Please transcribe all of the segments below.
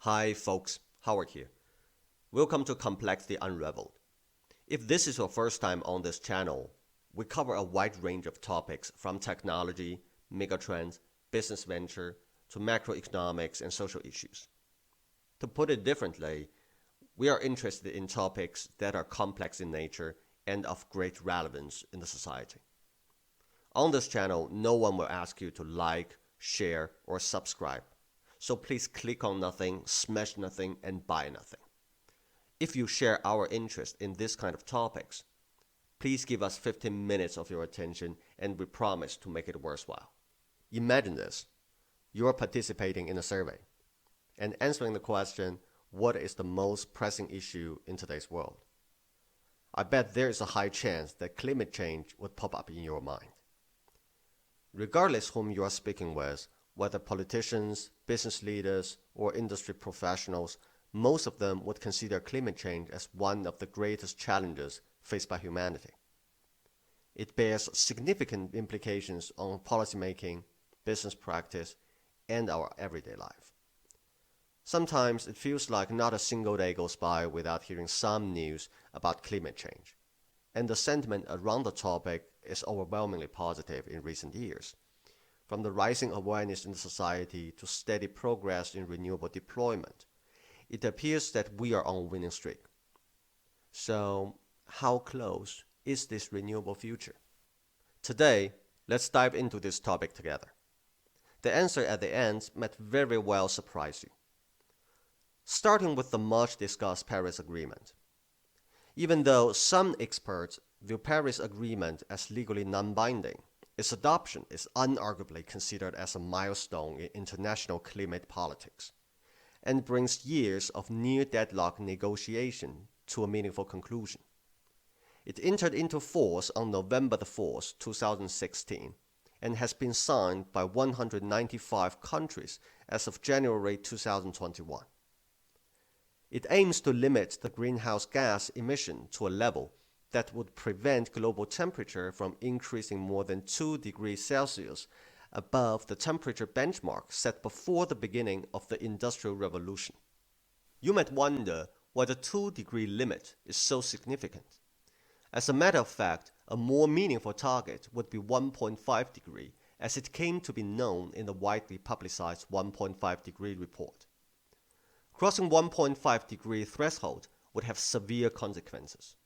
Hi folks, Howard here. Welcome to Complexity Unraveled. If this is your first time on this channel, we cover a wide range of topics from technology, megatrends, business venture, to macroeconomics and social issues. To put it differently, we are interested in topics that are complex in nature and of great relevance in the society. On this channel, no one will ask you to like, share, or subscribe. So please click on nothing, smash nothing, and buy nothing. If you share our interest in this kind of topics, please give us 15 minutes of your attention and we promise to make it worthwhile. Imagine this. You are participating in a survey and answering the question, what is the most pressing issue in today's world? I bet there is a high chance that climate change would pop up in your mind. Regardless whom you are speaking with, whether politicians, business leaders, or industry professionals, most of them would consider climate change as one of the greatest challenges faced by humanity. It bears significant implications on policymaking, business practice, and our everyday life. Sometimes it feels like not a single day goes by without hearing some news about climate change, and the sentiment around the topic is overwhelmingly positive in recent years. From the rising awareness in society to steady progress in renewable deployment, it appears that we are on a winning streak. So, how close is this renewable future? Today, let's dive into this topic together. The answer at the end might very well surprise you. Starting with the much discussed Paris Agreement. Even though some experts view Paris Agreement as legally non-binding, its adoption is unarguably considered as a milestone in international climate politics and brings years of near-deadlock negotiation to a meaningful conclusion. It entered into force on November 4, 2016, and has been signed by 195 countries as of January 2021. It aims to limit the greenhouse gas emission to a level that would prevent global temperature from increasing more than 2 degrees Celsius above the temperature benchmark set before the beginning of the Industrial Revolution. You might wonder why the 2-degree limit is so significant. As a matter of fact, a more meaningful target would be 1.5 degree, as it came to be known in the widely publicized 1.5 degree report. Crossing 1.5 degree threshold would have severe consequences.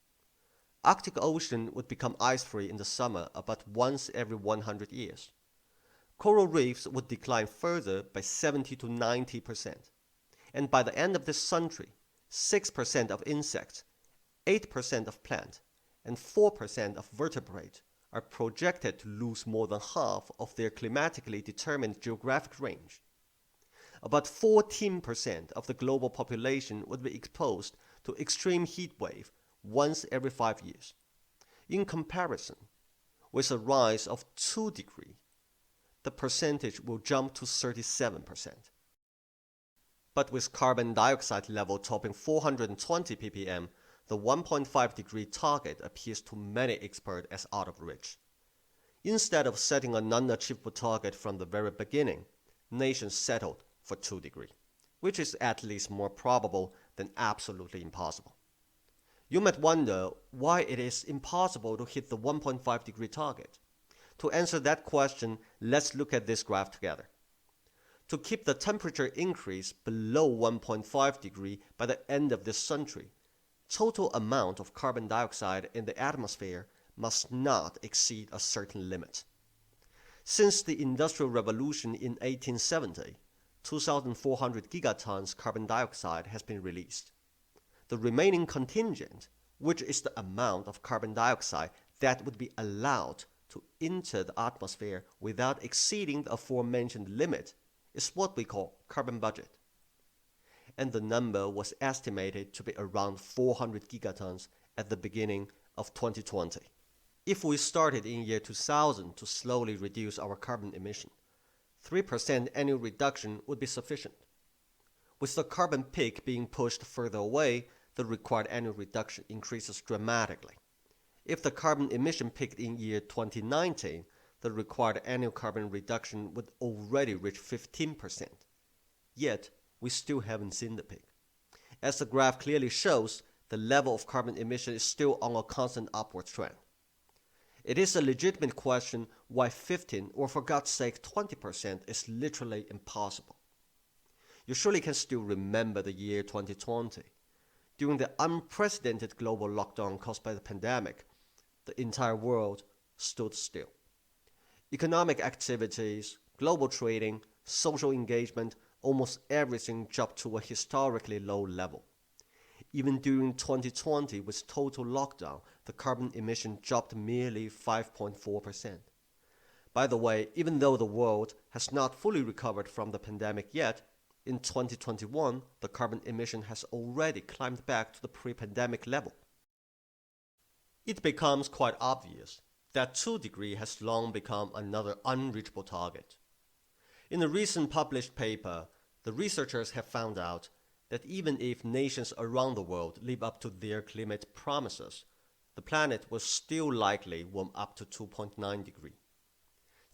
Arctic Ocean would become ice-free in the summer about once every 100 years. Coral reefs would decline further by 70 to 90%. And by the end of this century, 6% of insects, 8% of plant, and 4% of vertebrate are projected to lose more than half of their climatically determined geographic range. About 14% of the global population would be exposed to extreme heat wave once every 5 years. In comparison, with a rise of 2 degrees, the percentage will jump to 37%. But with carbon dioxide level topping 420 ppm, the 1.5 degree target appears to many experts as out of reach. Instead of setting a non-achievable target from the very beginning, nations settled for 2 degrees, which is at least more probable than absolutely impossible. You might wonder why it is impossible to hit the 1.5 degree target. To answer that question, let's look at this graph together. To keep the temperature increase below 1.5 degree by the end of this century, total amount of carbon dioxide in the atmosphere must not exceed a certain limit. Since the Industrial Revolution in 1870, 2,400 gigatons carbon dioxide has been released. The remaining contingent, which is the amount of carbon dioxide that would be allowed to enter the atmosphere without exceeding the aforementioned limit, is what we call carbon budget. And the number was estimated to be around 400 gigatons at the beginning of 2020. If we started in year 2000 to slowly reduce our carbon emission, 3% annual reduction would be sufficient. With the carbon peak being pushed further away, the required annual reduction increases dramatically. If the carbon emission peaked in year 2019, the required annual carbon reduction would already reach 15%. Yet, we still haven't seen the peak. As the graph clearly shows, the level of carbon emission is still on a constant upward trend. It is a legitimate question why 15 or for God's sake 20% is literally impossible. You surely can still remember the year 2020. During the unprecedented global lockdown caused by the pandemic, the entire world stood still. Economic activities, global trading, social engagement, almost everything dropped to a historically low level. Even during 2020 with total lockdown, the carbon emission dropped merely 5.4%. By the way, even though the world has not fully recovered from the pandemic yet, in 2021, the carbon emission has already climbed back to the pre-pandemic level. It becomes quite obvious that 2 degrees has long become another unreachable target. In a recent published paper, the researchers have found out that even if nations around the world live up to their climate promises, the planet will still likely warm up to 2.9 degrees.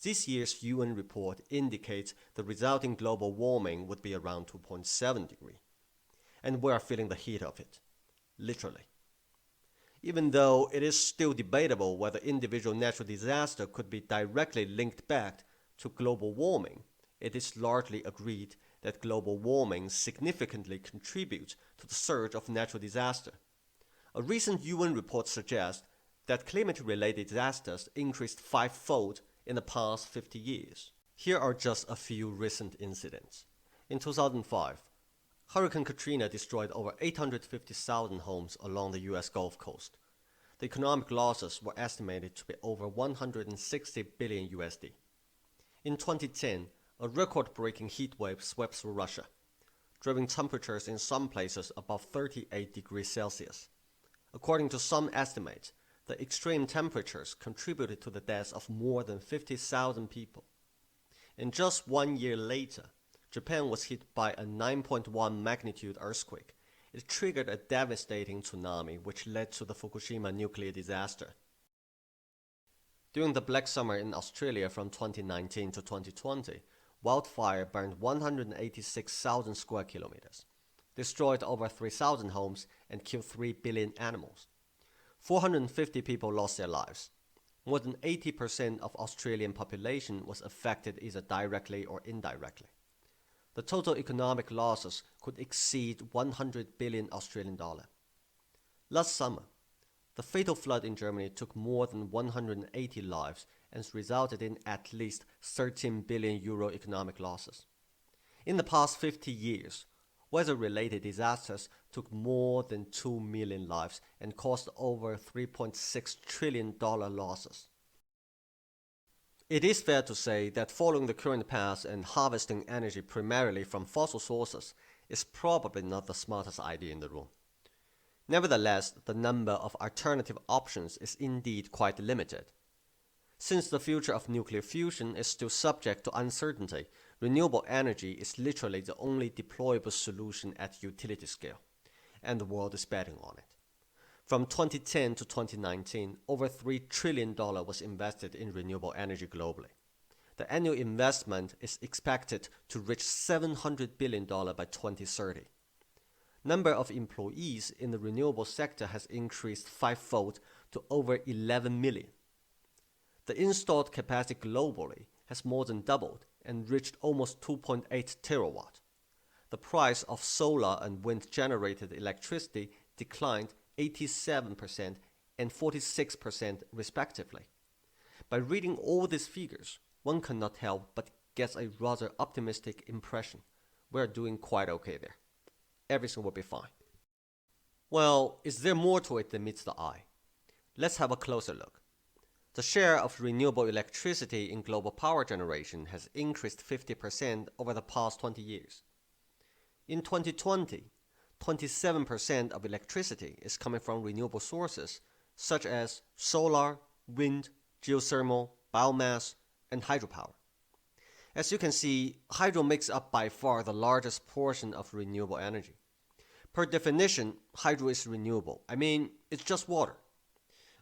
This year's UN report indicates the resulting global warming would be around 2.7 degrees. And we are feeling the heat of it, literally. Even though it is still debatable whether individual natural disaster could be directly linked back to global warming, it is largely agreed that global warming significantly contributes to the surge of natural disaster. A recent UN report suggests that climate-related disasters increased 5-fold in the past 50 years. Here are just a few recent incidents. In 2005, Hurricane Katrina destroyed over 850,000 homes along the US Gulf Coast. The economic losses were estimated to be over 160 billion USD. In 2010, a record-breaking heat wave swept through Russia, driving temperatures in some places above 38 degrees Celsius. According to some estimates, the extreme temperatures contributed to the deaths of more than 50,000 people. And just 1 year later, Japan was hit by a 9.1 magnitude earthquake. It triggered a devastating tsunami which led to the Fukushima nuclear disaster. During the Black Summer in Australia from 2019 to 2020, wildfire burned 186,000 square kilometers, destroyed over 3,000 homes, and killed 3 billion animals. 450 people lost their lives. More than 80% of Australian population was affected either directly or indirectly. The total economic losses could exceed 100 billion Australian dollar. Last summer, the fatal flood in Germany took more than 180 lives and resulted in at least 13 billion euro economic losses. In the past 50 years, weather-related disasters took more than 2 million lives and caused over $3.6 trillion losses. It is fair to say that following the current path and harvesting energy primarily from fossil sources is probably not the smartest idea in the room. Nevertheless, the number of alternative options is indeed quite limited. Since the future of nuclear fusion is still subject to uncertainty, renewable energy is literally the only deployable solution at utility scale, and the world is betting on it. From 2010 to 2019, over $3 trillion was invested in renewable energy globally. The annual investment is expected to reach $700 billion by 2030. Number of employees in the renewable sector has increased 5-fold to over 11 million. The installed capacity globally has more than doubled and reached almost 2.8 terawatt. The price of solar and wind-generated electricity declined 87% and 46% respectively. By reading all these figures, one cannot help but get a rather optimistic impression. We're doing quite okay there. Everything will be fine. Well, is there more to it than meets the eye? Let's have a closer look. The share of renewable electricity in global power generation has increased 50% over the past 20 years. In 2020, 27% of electricity is coming from renewable sources such as solar, wind, geothermal, biomass, and hydropower. As you can see, hydro makes up by far the largest portion of renewable energy. Per definition, hydro is renewable. I mean, it's just water.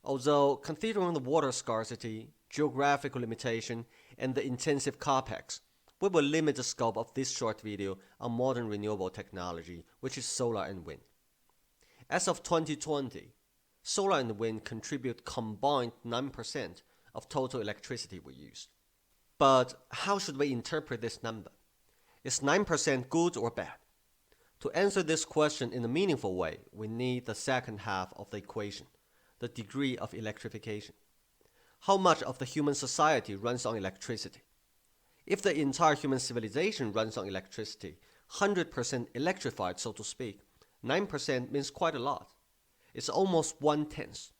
Although, considering the water scarcity, geographical limitation, and the intensive capex, we will limit the scope of this short video on modern renewable technology, which is solar and wind. As of 2020, solar and wind contribute combined 9% of total electricity we use. But how should we interpret this number? Is 9% good or bad? To answer this question in a meaningful way, we need the second half of the equation, the degree of electrification. How much of the human society runs on electricity? If the entire human civilization runs on electricity, 100% electrified, so to speak, 9% means quite a lot. It's almost 1/10.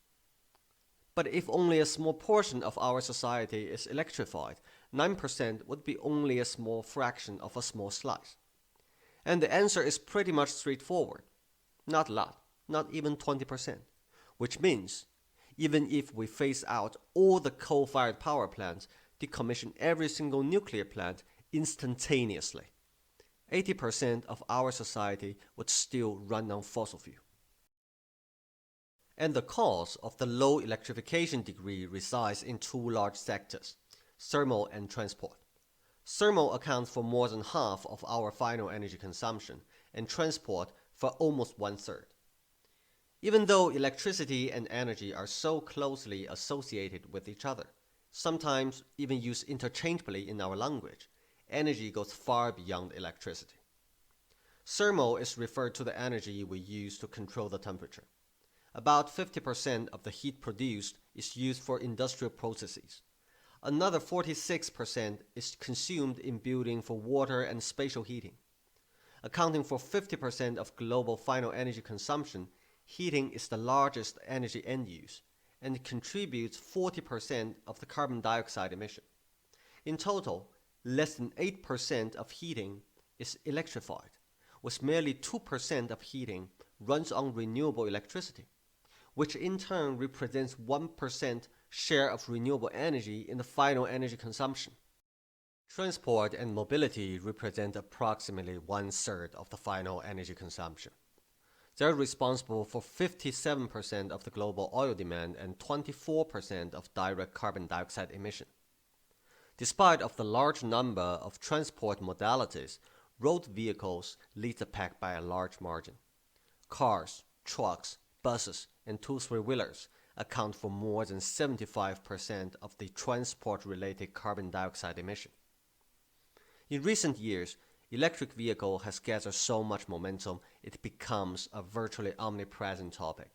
But if only a small portion of our society is electrified, 9% would be only a small fraction of a small slice. And the answer is pretty much straightforward. Not a lot, not even 20%. Which means, even if we phase out all the coal-fired power plants, decommission every single nuclear plant instantaneously, 80% of our society would still run on fossil fuel. And the cause of the low electrification degree resides in two large sectors, thermal and transport. Thermal accounts for more than half of our final energy consumption, and transport for almost 1/3. Even though electricity and energy are so closely associated with each other, sometimes even used interchangeably in our language, energy goes far beyond electricity. Thermal is referred to the energy we use to control the temperature. About 50% of the heat produced is used for industrial processes. Another 46% is consumed in building for water and spatial heating. Accounting for 50% of global final energy consumption, heating is the largest energy end use, and it contributes 40% of the carbon dioxide emission. In total, less than 8% of heating is electrified, with merely 2% of heating runs on renewable electricity, which in turn represents 1% share of renewable energy in the final energy consumption. Transport and mobility represent approximately 1/3 of the final energy consumption. They're responsible for 57% of the global oil demand and 24% of direct carbon dioxide emission. Despite of the large number of transport modalities, road vehicles lead the pack by a large margin. Cars, trucks, buses, and 2-3-wheelers account for more than 75% of the transport-related carbon dioxide emission. In recent years, electric vehicle has gathered so much momentum it becomes a virtually omnipresent topic.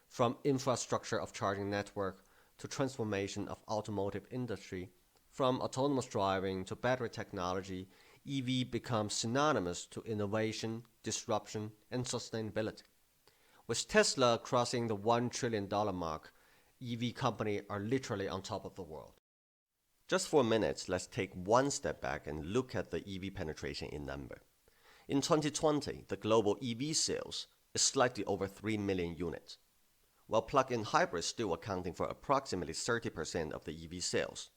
From infrastructure of charging network to transformation of automotive industry, from autonomous driving to battery technology, EV becomes synonymous to innovation, disruption, and sustainability. With Tesla crossing the $1 trillion mark, EV companies are literally on top of the world. Just for a minute, let's take one step back and look at the EV penetration in number. In 2020, the global EV sales is slightly over 3 million units, while plug-in hybrids still accounting for approximately 30% of the EV sales.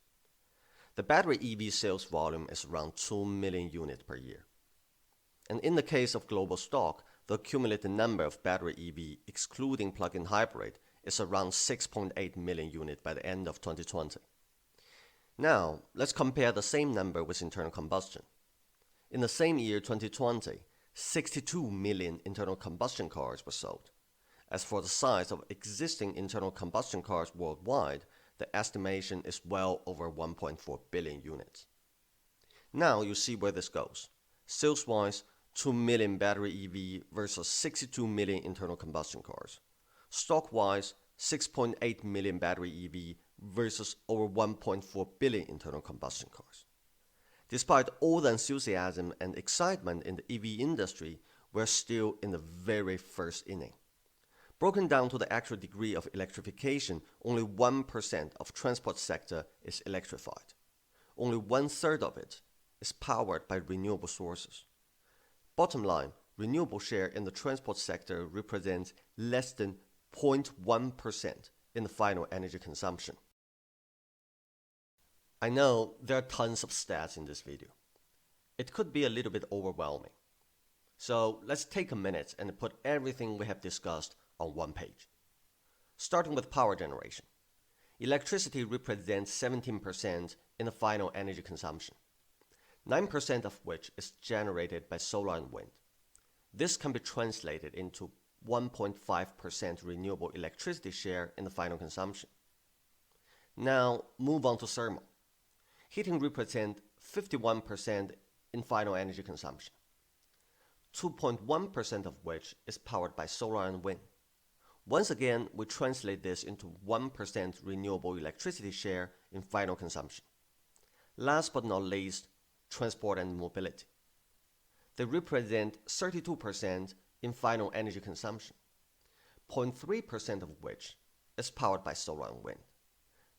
The battery EV sales volume is around 2 million units per year. And in the case of global stock, the accumulated number of battery EV, excluding plug-in hybrid, is around 6.8 million units by the end of 2020. Now, let's compare the same number with internal combustion. In the same year, 2020, 62 million internal combustion cars were sold. As for the size of existing internal combustion cars worldwide, the estimation is well over 1.4 billion units. Now you see where this goes. Sales-wise, 2 million battery EV versus 62 million internal combustion cars. Stock-wise, 6.8 million battery EV versus over 1.4 billion internal combustion cars. Despite all the enthusiasm and excitement in the EV industry, we're still in the very first inning. Broken down to the actual degree of electrification, only 1% of transport sector is electrified. Only 1/3 of it is powered by renewable sources. Bottom line, renewable share in the transport sector represents less than 0.1% in the final energy consumption. I know there are tons of stats in this video. It could be a little bit overwhelming. So let's take a minute and put everything we have discussed on one page. Starting with power generation. Electricity represents 17% in the final energy consumption. 9% of which is generated by solar and wind. This can be translated into 1.5% renewable electricity share in the final consumption. Now, move on to thermal. Heating represents 51% in final energy consumption, 2.1% of which is powered by solar and wind. Once again, we translate this into 1% renewable electricity share in final consumption. Last but not least, transport and mobility. They represent 32% in final energy consumption, 0.3% of which is powered by solar and wind.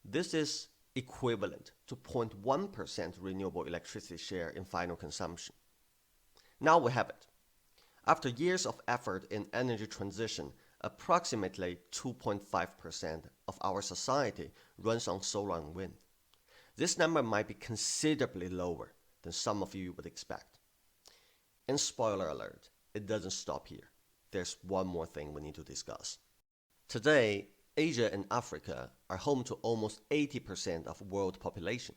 This is equivalent to 0.1% renewable electricity share in final consumption. Now we have it. After years of effort in energy transition, approximately 2.5% of our society runs on solar and wind. This number might be considerably lower than some of you would expect. And spoiler alert, it doesn't stop here. There's one more thing we need to discuss. Today, Asia and Africa are home to almost 80% of world population,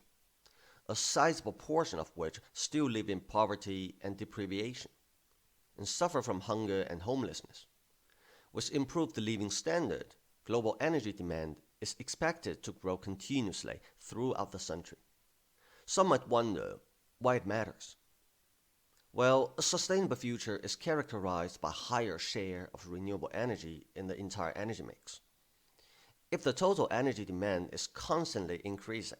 a sizable portion of which still live in poverty and deprivation, and suffer from hunger and homelessness. With improved living standard, global energy demand is expected to grow continuously throughout the century. Some might wonder why it matters. Well, a sustainable future is characterized by higher share of renewable energy in the entire energy mix. If the total energy demand is constantly increasing,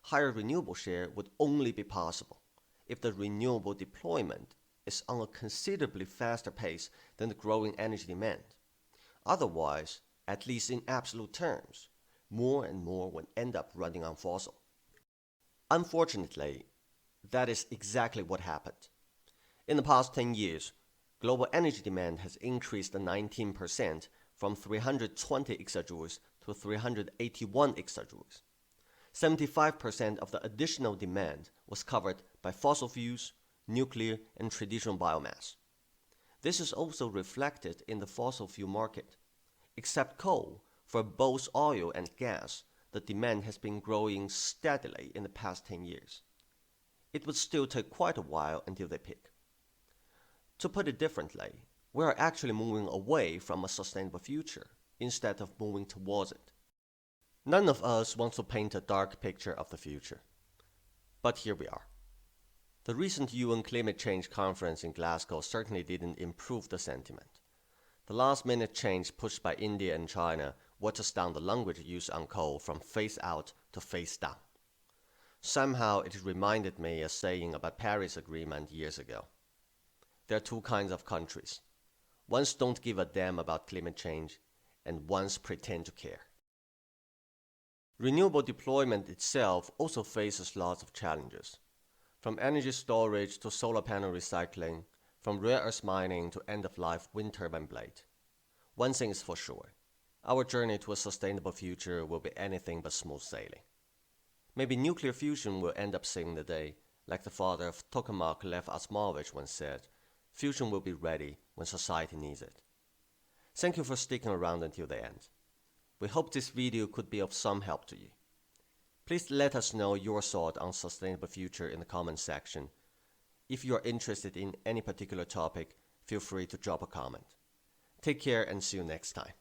higher renewable share would only be possible if the renewable deployment is on a considerably faster pace than the growing energy demand. Otherwise, at least in absolute terms, more and more would end up running on fossil. Unfortunately, that is exactly what happened. In the past 10 years, global energy demand has increased 19% from 320 exajoules to 381 exajoules. 75% of the additional demand was covered by fossil fuels, nuclear, and traditional biomass. This is also reflected in the fossil fuel market. Except coal, for both oil and gas, the demand has been growing steadily in the past 10 years. It would still take quite a while until they peak. To put it differently, we are actually moving away from a sustainable future instead of moving towards it. None of us wants to paint a dark picture of the future. But here we are. The recent UN climate change conference in Glasgow certainly didn't improve the sentiment. The last-minute change pushed by India and China waters down the language used on coal from phase out to phase down. Somehow it reminded me a saying about Paris Agreement years ago. There are two kinds of countries. Ones don't give a damn about climate change, and ones pretend to care. Renewable deployment itself also faces lots of challenges, from energy storage to solar panel recycling, from rare earth mining to end-of-life wind turbine blade. One thing is for sure, our journey to a sustainable future will be anything but smooth sailing. Maybe nuclear fusion will end up saving the day, like the father of tokamak Lev Asmovich once said, fusion will be ready when society needs it. Thank you for sticking around until the end. We hope this video could be of some help to you. Please let us know your thought on sustainable future in the comments section. If you are interested in any particular topic, feel free to drop a comment. Take care and see you next time.